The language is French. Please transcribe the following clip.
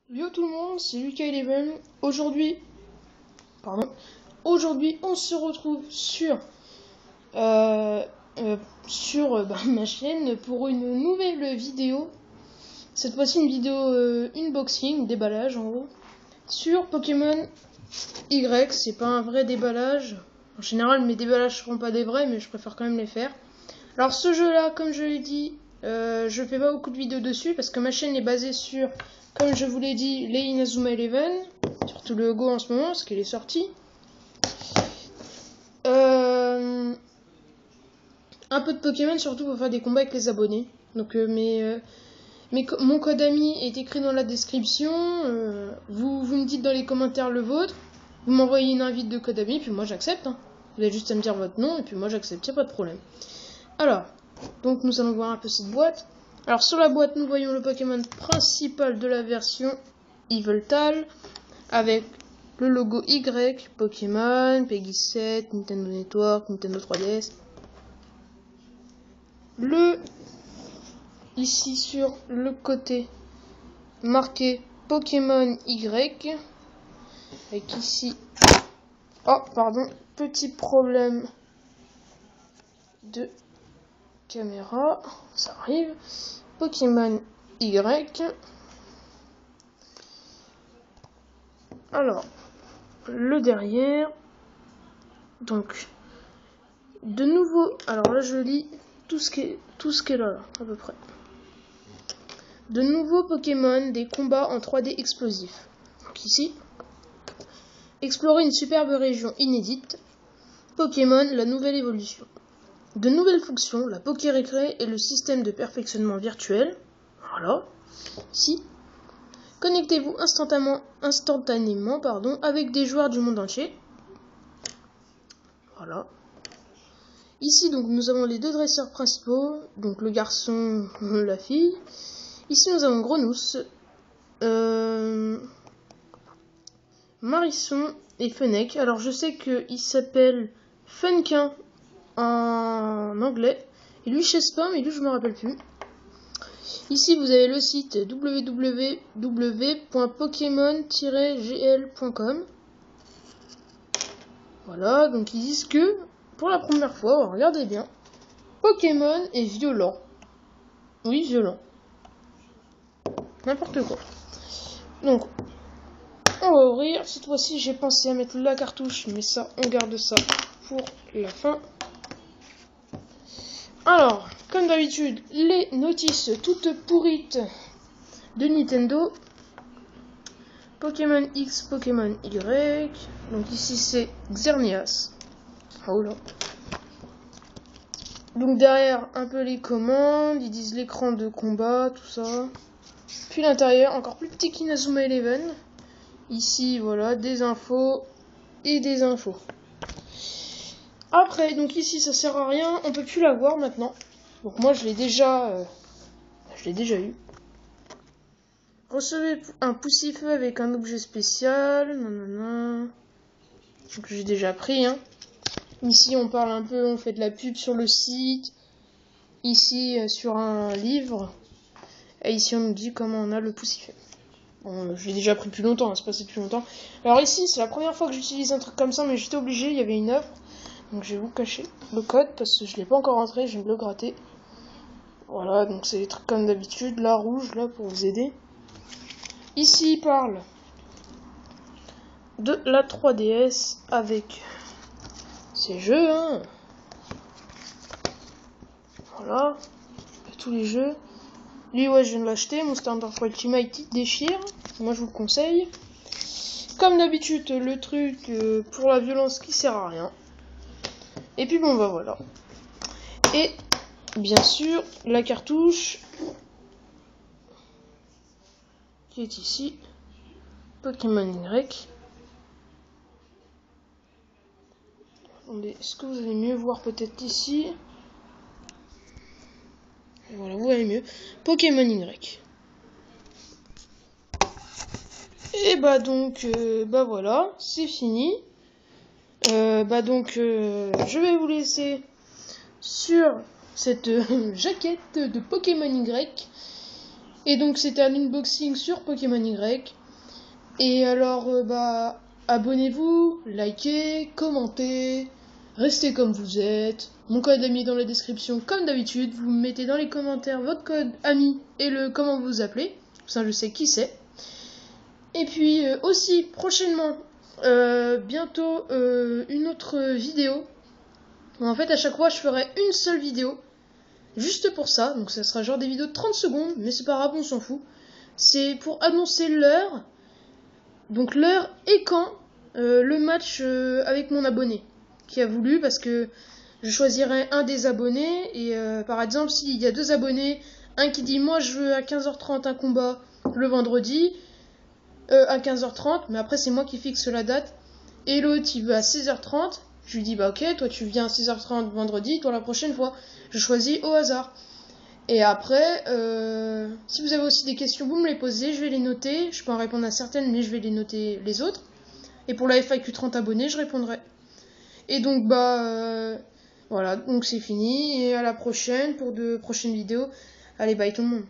Yo tout le monde, c'est Lucas11. Aujourd'hui, on se retrouve euh, sur ma chaîne pour une nouvelle vidéo. Cette fois-ci, une vidéo unboxing, déballage en gros, sur Pokémon Y. C'est pas un vrai déballage. En général, mes déballages seront pas des vrais, mais je préfère quand même les faire. Alors, ce jeu-là, comme je l'ai dit, je fais pas beaucoup de vidéos dessus parce que ma chaîne est basée sur, comme je vous l'ai dit, les Inazuma Eleven, surtout le Go en ce moment, parce qu'il est sorti. Un peu de Pokémon, surtout pour faire des combats avec les abonnés. Donc, mon code ami est écrit dans la description. Vous me dites dans les commentaires le vôtre. Vous m'envoyez une invite de code ami, puis moi j'accepte. Hein. Vous avez juste à me dire votre nom, et puis moi j'accepte, y'a pas de problème. Alors, donc nous allons voir un peu cette boîte. Alors sur la boîte, nous voyons le Pokémon principal de la version Yveltal, avec le logo Y, Pokémon, Peggy 7, Nintendo Network, Nintendo 3DS. Ici sur le côté, marqué Pokémon Y, avec ici, oh pardon, petit problème de caméra, ça arrive, Pokémon Y. Alors, le derrière, donc, de nouveau, alors là je lis tout ce qui est là, à peu près. De nouveaux Pokémon, des combats en 3D explosifs. Donc ici, explorer une superbe région inédite, Pokémon, la nouvelle évolution. De nouvelles fonctions, la Pokérécré et le système de perfectionnement virtuel. Voilà, ici. Connectez-vous instantanément avec des joueurs du monde entier. Voilà. Ici, donc, nous avons les deux dresseurs principaux, donc le garçon, la fille. Ici, nous avons Grenousse, Marisson et Fennec. Alors, je sais qu'il s'appelle Funkin en anglais. Et lui, je sais pas, mais lui, je me rappelle plus. Ici, vous avez le site www.pokemon-gl.com. Voilà, donc ils disent que, pour la première fois, regardez bien, Pokémon est violent. Oui, violent. N'importe quoi. Donc, on va ouvrir. Cette fois-ci, j'ai pensé à mettre la cartouche, mais ça, on garde ça pour la fin. Alors, comme d'habitude, les notices toutes pourrites de Nintendo. Pokémon X, Pokémon Y. Donc ici, c'est Xerneas. Oh là. Donc derrière, un peu les commandes. Ils disent l'écran de combat, tout ça. Puis l'intérieur, encore plus petit qu'Inazuma Eleven. Ici, voilà, des infos et des infos. Après, donc ici, ça sert à rien. On peut plus la voir maintenant. Donc moi, je l'ai déjà eu. Recevez un poussifeu avec un objet spécial. Non. Donc j'ai déjà pris, hein. Ici, on parle un peu, on fait de la pub sur le site. Ici, sur un livre. Et ici, on nous dit comment on a le poussifeu. Bon, je l'ai déjà pris depuis longtemps, hein, c'est passé depuis longtemps. Alors ici, c'est la première fois que j'utilise un truc comme ça, mais j'étais obligé, il y avait une offre. Donc je vais vous cacher le code, parce que je l'ai pas encore rentré, je vais me le gratter. Voilà, donc c'est des trucs comme d'habitude, la rouge, là, pour vous aider. Ici, il parle de la 3DS avec ces jeux, hein. Voilà, tous les jeux. Lui, ouais, je viens de l'acheter, Monster Hunter Ultimate, il déchire. Moi, je vous le conseille. Comme d'habitude, le truc pour la violence qui sert à rien. Et puis bon, bah voilà. Et bien sûr, la cartouche qui est ici. Pokémon Y. Attendez, est-ce que vous allez mieux voir peut-être ici? Voilà, vous voyez mieux. Pokémon Y. Et bah donc, bah voilà, c'est fini. Je vais vous laisser sur cette jaquette de Pokémon Y. Et donc c'était un unboxing sur Pokémon Y. Et alors, abonnez-vous, likez, commentez, restez comme vous êtes. Mon code ami dans la description, comme d'habitude. Vous mettez dans les commentaires votre code ami et le comment vous vous appelez. Ça, je sais qui c'est. Et puis aussi, prochainement, bientôt, une autre vidéo. En fait, à chaque fois, je ferai une seule vidéo. Juste pour ça. Donc, ça sera genre des vidéos de 30 secondes. Mais c'est pas grave, on s'en fout. C'est pour annoncer l'heure. Donc l'heure et quand le match avec mon abonné qui a voulu, parce que je choisirai un des abonnés et par exemple s'il y a deux abonnés, un qui dit moi je veux à 15h30 un combat le vendredi à 15h30, mais après c'est moi qui fixe la date, et l'autre il veut à 16h30, je lui dis bah ok, toi tu viens à 16h30 vendredi, toi la prochaine fois, je choisis au hasard. Et après, si vous avez aussi des questions, vous me les posez, je vais les noter. Je peux en répondre à certaines, mais je vais les noter les autres. Et pour la FAQ 30 abonnés, je répondrai. Et donc, voilà, donc c'est fini. Et à la prochaine pour de prochaines vidéos. Allez, bye tout le monde.